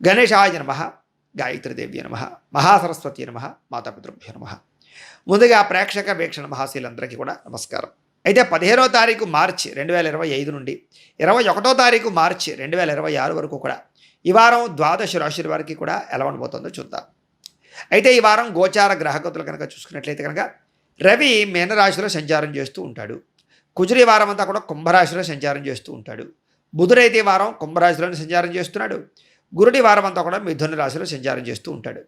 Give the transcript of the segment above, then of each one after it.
గణేశాయ నమః, గాయత్రీదేవ్య నమః, మహాసరస్వతి నమః, మాతాపితృభ్యో నమః. ముందుగా ప్రేక్షక వీక్షణ మహాశీలందరికీ కూడా నమస్కారం. అయితే 15వ తారీఖు మార్చి 2025 నుండి 21వ తారీఖు మార్చి 2026 వరకు కూడా ఈ వారం ద్వాదశ రాశుల వారికి కూడా ఎలా ఉండబోతుందో చూద్దాం. అయితే ఈ వారం గోచార గ్రహగతులు కనుక చూసుకున్నట్లయితే కనుక రవి మీనరాశిలో సంచారం చేస్తూ ఉంటాడు. కుజుడు ఈ వారం అంతా కూడా కుంభరాశిలో సంచారం చేస్తూ ఉంటాడు. బుధుడైతే ఈ వారం కుంభరాశిలోనే సంచారం చేస్తున్నాడు. గురుడి వారం అంతా కూడా మిథున రాశిలో సంచారం చేస్తూ ఉంటాడు.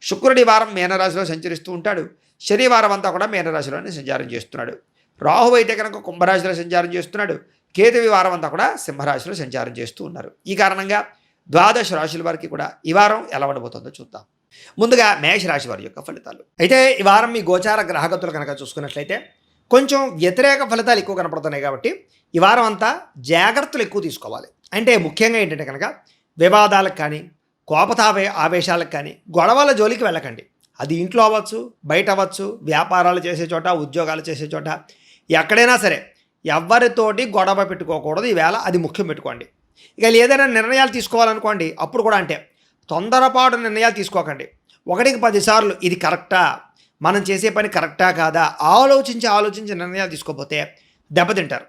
శుక్రుడి వారం మీనరాశిలో సంచరిస్తూ ఉంటాడు. శనివారం అంతా కూడా మీనరాశిలోనే సంచారం చేస్తున్నాడు. రాహు అయితే కనుక కుంభరాశిలో సంచారం చేస్తున్నాడు. కేతువి వారం అంతా కూడా సింహరాశిలో సంచారం చేస్తూ ఉన్నారు. ఈ కారణంగా ద్వాదశ రాశుల వారికి కూడా ఈ వారం ఎలా ఉండబోతుందో చూద్దాం. ముందుగా మేషరాశి వారి యొక్క ఫలితాలు. అయితే ఈ వారం మీ గోచార గ్రహగతులు కనుక చూసుకున్నట్లయితే కొంచెం వ్యతిరేక ఫలితాలు ఎక్కువ కనపడుతున్నాయి. కాబట్టి ఈ వారం అంతా జాగ్రత్తలు ఎక్కువ తీసుకోవాలి. అంటే ముఖ్యంగా ఏంటంటే కనుక వివాదాలకు కానీ ఆవేశాలకు కానీ గొడవల జోలికి వెళ్ళకండి. అది ఇంట్లో అవ్వచ్చు, బయట అవ్వచ్చు, వ్యాపారాలు చేసే చోట, ఉద్యోగాలు చేసే చోట, ఎక్కడైనా సరే ఎవరితోటి గొడవ పెట్టుకోకూడదు. ఈవేళ అది ముఖ్యం పెట్టుకోండి. ఇక ఏదైనా నిర్ణయాలు తీసుకోవాలనుకోండి, అప్పుడు కూడా అంటే తొందరపాటు నిర్ణయాలు తీసుకోకండి. 1కి 10 సార్లు ఇది కరెక్టా, మనం చేసే పని కరెక్టా కాదా ఆలోచించి నిర్ణయాలు తీసుకోకపోతే దెబ్బతింటారు.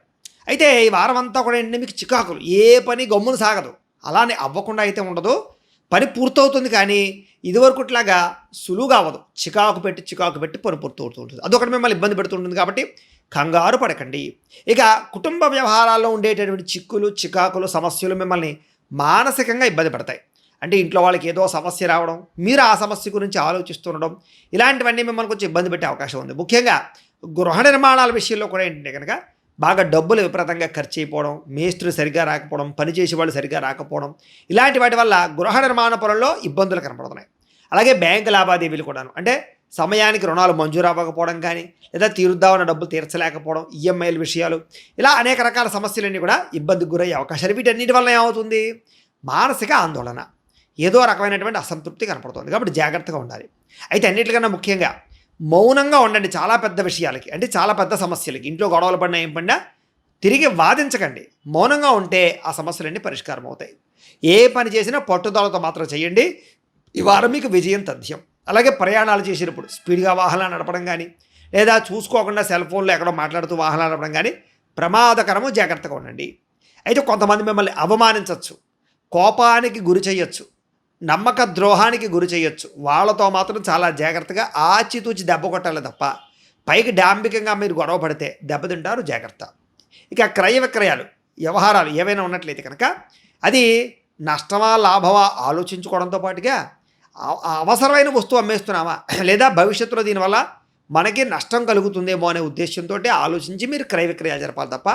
అయితే ఈ వారం అంతా కూడా ఏంటంటే మీకు చికాకులు, ఏ పని గమ్మున సాగదు. అలానే అవ్వకుండా అయితే ఉండదు, పని పూర్తవుతుంది. కానీ ఇదివరకుట్లాగా సులువుగా అవ్వదు. చికాకు పెట్టి పని పూర్తవుతూ ఉంటుంది. అదొకటి మిమ్మల్ని ఇబ్బంది పెడుతుంటుంది. కాబట్టి కంగారు పడకండి. ఇక కుటుంబ వ్యవహారాల్లో ఉండేటటువంటి చికాకులు సమస్యలు మిమ్మల్ని మానసికంగా ఇబ్బంది పడతాయి. అంటే ఇంట్లో వాళ్ళకి ఏదో సమస్య రావడం, మీరు ఆ సమస్య గురించి ఆలోచిస్తుండడం, ఇలాంటివన్నీ మిమ్మల్ని కొంచెం ఇబ్బంది పెట్టే అవకాశం ఉంది. ముఖ్యంగా గృహ నిర్మాణాల విషయంలో కూడా ఏంటంటే కనుక బాగా డబ్బులు విపరీతంగా ఖర్చు అయిపోవడం, మేస్త్రులు సరిగ్గా రాకపోవడం, పనిచేసే వాళ్ళు సరిగ్గా రాకపోవడం, ఇలాంటి వాటి వల్ల గృహ నిర్మాణ పనుల్లో ఇబ్బందులు కనపడుతున్నాయి. అలాగే బ్యాంకు లావాదేవీలు కూడాను, అంటే సమయానికి రుణాలు మంజూరు అవ్వకపోవడం కానీ, లేదా తీరుద్దామన్న డబ్బులు తీర్చలేకపోవడం, ఈఎంఐల విషయాలు, ఇలా అనేక రకాల సమస్యలన్నీ కూడా ఇబ్బందికి గురయ్యే అవకాశాలు. వీటన్నిటి వల్ల ఏమవుతుంది? మానసిక ఆందోళన, ఏదో రకమైనటువంటి అసంతృప్తి కనపడుతుంది. కాబట్టి జాగ్రత్తగా ఉండాలి. అయితే అన్నిటికన్నా ముఖ్యంగా మౌనంగా ఉండండి. చాలా పెద్ద విషయాలకి, అంటే చాలా పెద్ద సమస్యలకి, ఇంట్లో గొడవలు పడినా ఏం పడినా తిరిగి వాదించకండి. మౌనంగా ఉంటే ఆ సమస్యలన్నీ పరిష్కారం అవుతాయి. ఏ పని చేసినా పట్టుదలతో మాత్రం చేయండి. ఈ వారం మీకు విజయం తథ్యం. అలాగే ప్రయాణాలు చేసేటప్పుడు స్పీడ్గా వాహనాలు నడపడం కానీ, లేదా చూసుకోకుండా సెల్ ఫోన్లో ఎక్కడో మాట్లాడుతూ వాహనాలు నడపడం కానీ ప్రమాదకరము. జాగ్రత్తగా ఉండండి. అయితే కొంతమంది మిమ్మల్ని అవమానించవచ్చు, కోపానికి గురి చేయొచ్చు, నమ్మక ద్రోహానికి గురి చేయొచ్చు. వాళ్ళతో మాత్రం చాలా జాగ్రత్తగా ఆచితూచి దెబ్బ కొట్టాలి తప్ప పైకి డాంబికంగా మీరు గొడవ పడితే దెబ్బతింటారు. జాగ్రత్త. ఇక క్రయ విక్రయాలు వ్యవహారాలు ఏవైనా ఉన్నట్లయితే కనుక అది నష్టమా లాభమా ఆలోచించుకోవడంతో పాటుగా అవసరమైన వస్తువు అమ్మేస్తున్నామా, లేదా భవిష్యత్తులో దీనివల్ల మనకి నష్టం కలుగుతుందేమో అనే ఉద్దేశంతో ఆలోచించి మీరు క్రయ విక్రయాలు జరపాలి తప్ప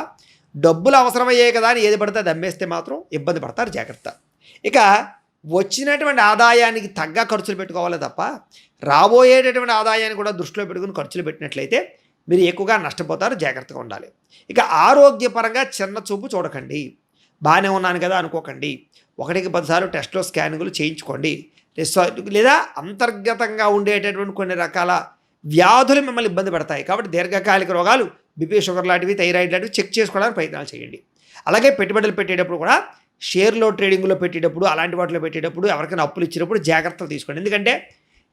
డబ్బులు అవసరమయ్యే కదా అని ఏది పడితే అది అమ్మేస్తే మాత్రం ఇబ్బంది పడతారు. జాగ్రత్త. ఇక వచ్చినటువంటి ఆదాయానికి తగ్గ ఖర్చులు పెట్టుకోవాలి తప్ప రాబోయేటటువంటి ఆదాయాన్ని కూడా దృష్టిలో పెట్టుకుని ఖర్చులు పెట్టినట్లయితే మీరు ఎక్కువగా నష్టపోతారు. జాగ్రత్తగా ఉండాలి. ఇక ఆరోగ్యపరంగా చిన్న చూపు చూడకండి. బాగానే ఉన్నాను కదా అనుకోకండి. 1కి 10 సార్లు టెస్ట్లో స్కానింగ్లు చేయించుకోండి. లేదా అంతర్గతంగా ఉండేటటువంటి కొన్ని రకాల వ్యాధులు మిమ్మల్ని ఇబ్బంది పెడతాయి. కాబట్టి దీర్ఘకాలిక రోగాలు, బీపీ, షుగర్ లాంటివి, థైరాయిడ్ లాంటివి చెక్ చేసుకోవడానికి ప్రయత్నాలు చేయండి. అలాగే పెట్టుబడులు పెట్టేటప్పుడు కూడా షేర్లో ట్రేడింగ్లో పెట్టేటప్పుడు, అలాంటి వాటిలో పెట్టేటప్పుడు, ఎవరికైనా అప్పులు ఇచ్చేటప్పుడు జాగ్రత్తలు తీసుకోండి. ఎందుకంటే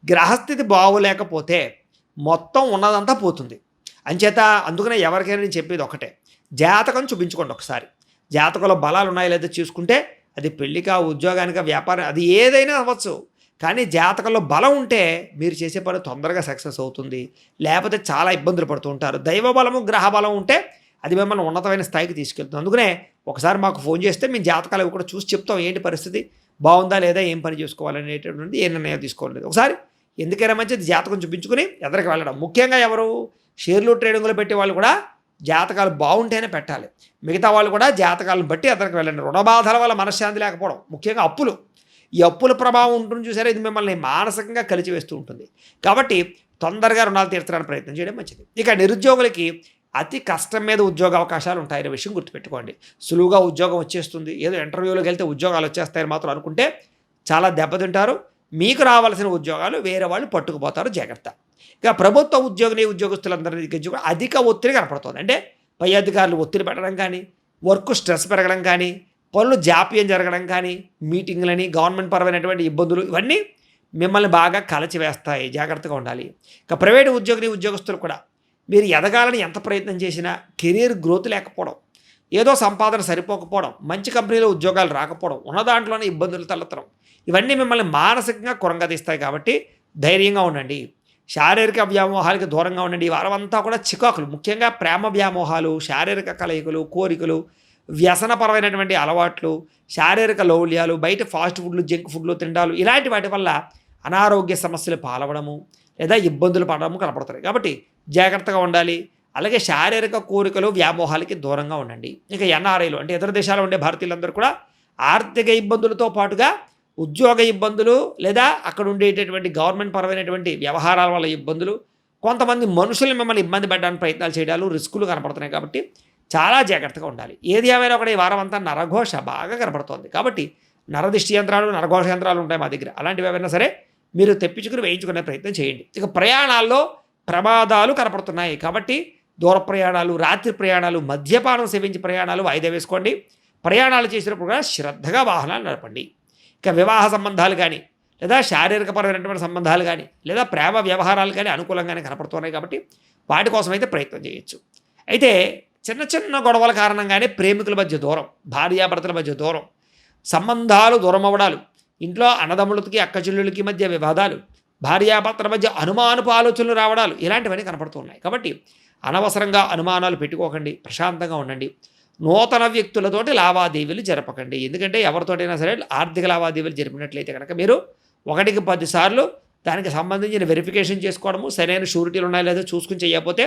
గ్రహస్థితి బాగోలేకపోతే మొత్తం ఉన్నదంతా పోతుంది. అంచేత అందుకనే ఎవరికైనా నేను చెప్పేది ఒకటే, జాతకం చూపించుకోండి ఒకసారి. జాతకంలో బలాలు ఉన్నాయో లేదో చూసుకుంటే అది పెళ్ళికా, ఉద్యోగానికా, వ్యాపారం, అది ఏదైనా అవ్వచ్చు. కానీ జాతకంలో బలం ఉంటే మీరు చేసే పని తొందరగా సక్సెస్ అవుతుంది. లేకపోతే చాలా ఇబ్బందులు పడుతూ ఉంటారు. దైవ బలము, గ్రహ బలం ఉంటే అది మిమ్మల్ని ఉన్నతమైన స్థాయికి తీసుకెళ్తుంది. అందుకనే ఒకసారి మాకు ఫోన్ చేస్తే మేము జాతకాలు కూడా చూసి చెప్తాం, ఏంటి పరిస్థితి బాగుందా లేదా, ఏం పని చేసుకోవాలనేటటువంటి ఏ నిర్ణయం తీసుకోలేదు. ఒకసారి ఎందుకైనా మంచిది జాతకం చూపించుకుని ఎదరికి వెళ్ళడం. ముఖ్యంగా ఎవరు షేర్లు ట్రేడింగ్లో పెట్టే వాళ్ళు కూడా జాతకాలు బాగుంటేనే పెట్టాలి. మిగతా వాళ్ళు కూడా జాతకాలను బట్టి ఎదరికి వెళ్ళండి. రుణబాధల వల్ల మనశ్శాంతి లేకపోవడం, ముఖ్యంగా అప్పులు, ఈ అప్పుల ప్రభావం ఉంటుంది చూసారా, ఇది మిమ్మల్ని మానసికంగా కలిచివేస్తూ ఉంటుంది. కాబట్టి తొందరగా రుణాలు తీర్చడానికి ప్రయత్నం చేయడం మంచిది. ఇక నిరుద్యోగులకి అతి కష్టం మీద ఉద్యోగ అవకాశాలు ఉంటాయనే విషయం గుర్తుపెట్టుకోండి. సులువుగా ఉద్యోగం వచ్చేస్తుంది, ఏదో ఇంటర్వ్యూలోకి వెళ్తే ఉద్యోగాలు వచ్చేస్తాయని మాత్రం అనుకుంటే చాలా దెబ్బతింటారు. మీకు రావాల్సిన ఉద్యోగాలు వేరే వాళ్ళు పట్టుకుపోతారు. జాగ్రత్త. ఇక ప్రభుత్వ ఉద్యోగస్తులందరి దగ్గర కూడా అధిక ఒత్తిడి కనపడుతుంది. అంటే పై అధికారులు ఒత్తిడి పెట్టడం కానీ, వర్క్ స్ట్రెస్ పెరగడం కానీ, పనులు జాప్యం జరగడం కానీ, మీటింగ్‌లని, గవర్నమెంట్ పరమైనటువంటి ఇబ్బందులు ఇవన్నీ మిమ్మల్ని బాగా కలచివేస్తాయి. జాగ్రత్తగా ఉండాలి. ఇక ప్రైవేట్ ఉద్యోగస్తులు కూడా మీరు ఎదగాలని ఎంత ప్రయత్నం చేసినా కెరీర్ గ్రోత్ లేకపోవడం, ఏదో సంపాదన సరిపోకపోవడం, మంచి కంపెనీలో ఉద్యోగాలు రాకపోవడం, ఉన్న దాంట్లోనే ఇబ్బందులు తలెత్తడం, ఇవన్నీ మిమ్మల్ని మానసికంగా కురంగదీస్తాయి. కాబట్టి ధైర్యంగా ఉండండి. శారీరక వ్యామోహాలకి దూరంగా ఉండండి. ఈ వారం అంతా కూడా చికాకులు, ముఖ్యంగా ప్రేమ వ్యామోహాలు, శారీరక కలయికలు, కోరికలు, వ్యసనపరమైనటువంటి అలవాట్లు, శారీరక లౌల్యాలు, బయట ఫాస్ట్ ఫుడ్లు, జంక్ ఫుడ్లు తినడాలు, ఇలాంటి వాటి వల్ల అనారోగ్య సమస్యలు పాలవడము లేదా ఇబ్బందులు పడడము కనపడుతున్నాయి. కాబట్టి జాగ్రత్తగా ఉండాలి. అలాగే శారీరక కోరికలు, వ్యామోహాలకి దూరంగా ఉండండి. ఇక ఎన్ఆర్ఐలు అంటే ఇతర దేశాల్లో ఉండే భారతీయులందరూ కూడా ఆర్థిక ఇబ్బందులతో పాటుగా ఉద్యోగ ఇబ్బందులు లేదా అక్కడ ఉండేటటువంటి గవర్నమెంట్ పరమైనటువంటి వ్యవహారాల వల్ల ఇబ్బందులు, కొంతమంది మనుషులు మిమ్మల్ని ఇబ్బంది పెట్టడానికి ప్రయత్నాలు చేయడాలు, రిస్కులు కనపడుతున్నాయి. కాబట్టి చాలా జాగ్రత్తగా ఉండాలి. ఏది ఏమైనా కూడా ఈ వారం అంతా నరఘోష బాగా కనపడుతోంది. కాబట్టి నరదిష్టి యంత్రాలు, నరఘోష యంత్రాలు ఉంటాయి మా దగ్గర. అలాంటివి ఏమైనా సరే మీరు తెప్పించుకుని వేయించుకునే ప్రయత్నం చేయండి. ఇక ప్రయాణాల్లో ప్రమాదాలు కనపడుతున్నాయి. కాబట్టి దూర ప్రయాణాలు, రాత్రి ప్రయాణాలు, మద్యపానం సేవించి ప్రయాణాలు వాయిదా వేసుకోండి. ప్రయాణాలు చేసినప్పుడు కూడా శ్రద్ధగా వాహనాలు నడపండి. ఇక వివాహ సంబంధాలు కానీ లేదా శారీరకపరమైనటువంటి సంబంధాలు కానీ లేదా ప్రేమ వ్యవహారాలు కానీ అనుకూలంగానే కనపడుతున్నాయి. కాబట్టి వాటి కోసం అయితే ప్రయత్నం చేయొచ్చు. అయితే చిన్న చిన్న గొడవల కారణంగానే ప్రేమికుల మధ్య దూరం, భార్యాభర్తల మధ్య దూరం, సంబంధాలు దూరం అవ్వడాలు, ఇంట్లో అన్నదమ్ములకి అక్క చెల్లెళ్ళకి మధ్య వివాదాలు, భార్యాభర్తల మధ్య అనుమానపు ఆలోచనలు రావడాలు, ఇలాంటివన్నీ కనపడుతున్నాయి. కాబట్టి అనవసరంగా అనుమానాలు పెట్టుకోకండి. ప్రశాంతంగా ఉండండి. నూతన వ్యక్తులతోటి లావాదేవీలు జరపకండి. ఎందుకంటే ఎవరితోటైనా సరే ఆర్థిక లావాదేవీలు జరిపినట్లయితే కనుక మీరు 1కి 10 సార్లు దానికి సంబంధించిన వెరిఫికేషన్ చేసుకోవడము, సరైన షూరిటీలు ఉన్నాయో లేదో చూసుకుని చేయకపోతే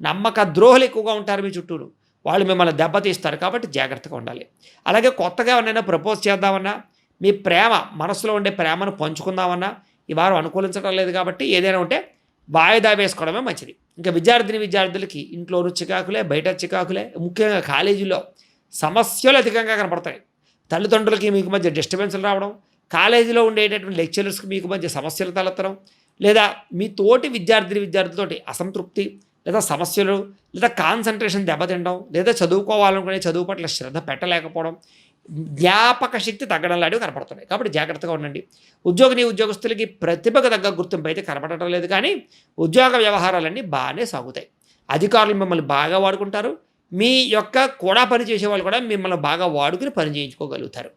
నమ్మక ద్రోహులు ఎక్కువగా ఉంటారు మీ చుట్టూరు. వాళ్ళు మిమ్మల్ని దెబ్బతీస్తారు. కాబట్టి జాగ్రత్తగా ఉండాలి. అలాగే కొత్తగా ఎవరైనా ప్రపోజ్ చేద్దామన్నా, మీ ప్రేమ మనసులో ఉండే ప్రేమను పంచుకుందామన్నా ఈ వారం అనుకూలించడం లేదు. కాబట్టి ఏదైనా ఉంటే వాయిదా వేసుకోవడమే మంచిది. ఇంకా విద్యార్థులకి ఇంట్లోనూ చికాకులే, బయట చికాకులే, ముఖ్యంగా కాలేజీలో సమస్యలు అధికంగా కనపడతాయి. తల్లిదండ్రులకి మీకు మధ్య డిస్టర్బెన్స్లు రావడం, కాలేజీలో ఉండేటటువంటి లెక్చరర్స్కి మీకు మధ్య సమస్యలు తలెత్తడం, లేదా మీ తోటి విద్యార్థులతోటి అసంతృప్తి లేదా సమస్యలు లేదా కాన్సన్ట్రేషన్ దెబ్బతినడం, లేదా చదువుకోవాలనుకునే చదువు పట్ల శ్రద్ధ పెట్టలేకపోవడం, జ్ఞాపక శక్తి తగ్గడం లాంటివి కనపడుతున్నాయి. కాబట్టి జాగ్రత్తగా ఉండండి. ఉద్యోగస్తులకి ప్రతిభకు తగ్గ గుర్తింపు అయితే కనపడటం లేదు. కానీ ఉద్యోగ వ్యవహారాలన్నీ బాగానే సాగుతాయి. అధికారులు మిమ్మల్ని బాగా వాడుకుంటారు. మీ యొక్క కూడా పని చేసేవాళ్ళు కూడా మిమ్మల్ని బాగా వాడుకుని పని చేయించుకోగలుగుతారు.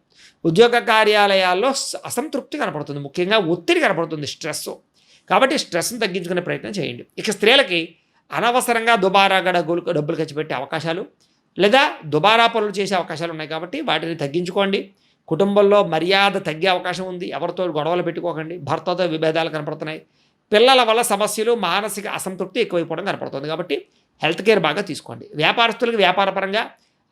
ఉద్యోగ కార్యాలయాల్లో అసంతృప్తి కనపడుతుంది. ముఖ్యంగా ఒత్తిడి కనపడుతుంది, స్ట్రెస్. కాబట్టి స్ట్రెస్ని తగ్గించుకునే ప్రయత్నం చేయండి. ఇక స్త్రీలకి అనవసరంగా దుబారాగా డబ్బులు ఖర్చు పెట్టే అవకాశాలు లేదా దుబారా పనులు చేసే అవకాశాలు ఉన్నాయి. కాబట్టి వాటిని తగ్గించుకోండి. కుటుంబంలో మర్యాద తగ్గే అవకాశం ఉంది. ఎవరితో గొడవలు పెట్టుకోకండి. భర్తతో విభేదాలు కనపడుతున్నాయి. పిల్లల వల్ల సమస్యలు, మానసిక అసంతృప్తి ఎక్కువైపోవడం కనపడుతుంది. కాబట్టి హెల్త్ కేర్ బాగా తీసుకోండి. వ్యాపారస్తులకు వ్యాపారపరంగా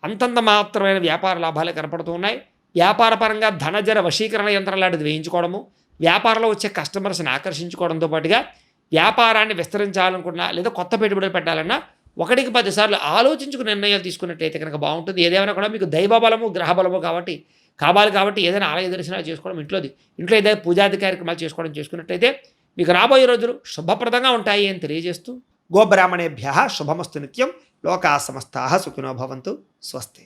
అంతంత మాత్రమైన వ్యాపార లాభాలే కనపడుతూ ఉన్నాయి. వ్యాపారపరంగా ధనజర వశీకరణ యంత్రం లాంటిది వేయించుకోవడము, వ్యాపారంలో వచ్చే కస్టమర్స్ని ఆకర్షించుకోవడంతో పాటుగా వ్యాపారాన్ని విస్తరించాలనుకున్నా లేదా కొత్త పెట్టుబడులు పెట్టాలన్నా 1కి 10 సార్లు ఆలోచించుకుని నిర్ణయాలు తీసుకున్నట్లయితే కనుక బాగుంటుంది. ఏదేమైనా కూడా మీకు దైవబలము, గ్రహబలము కావాలి. కాబట్టి ఏదైనా ఆలయ దర్శనాలు చేసుకోవడం, ఇంట్లో ఏదైనా పూజాది కార్యక్రమాలు చేసుకున్నట్లయితే మీకు రాబోయే రోజులు శుభప్రదంగా ఉంటాయి అని తెలియజేస్తూ, గోబ్రాహ్మణేభ్యః శుభమస్తు నిత్యం. లోకా సమస్తాః సుఖినో భవంతు. స్వస్తి.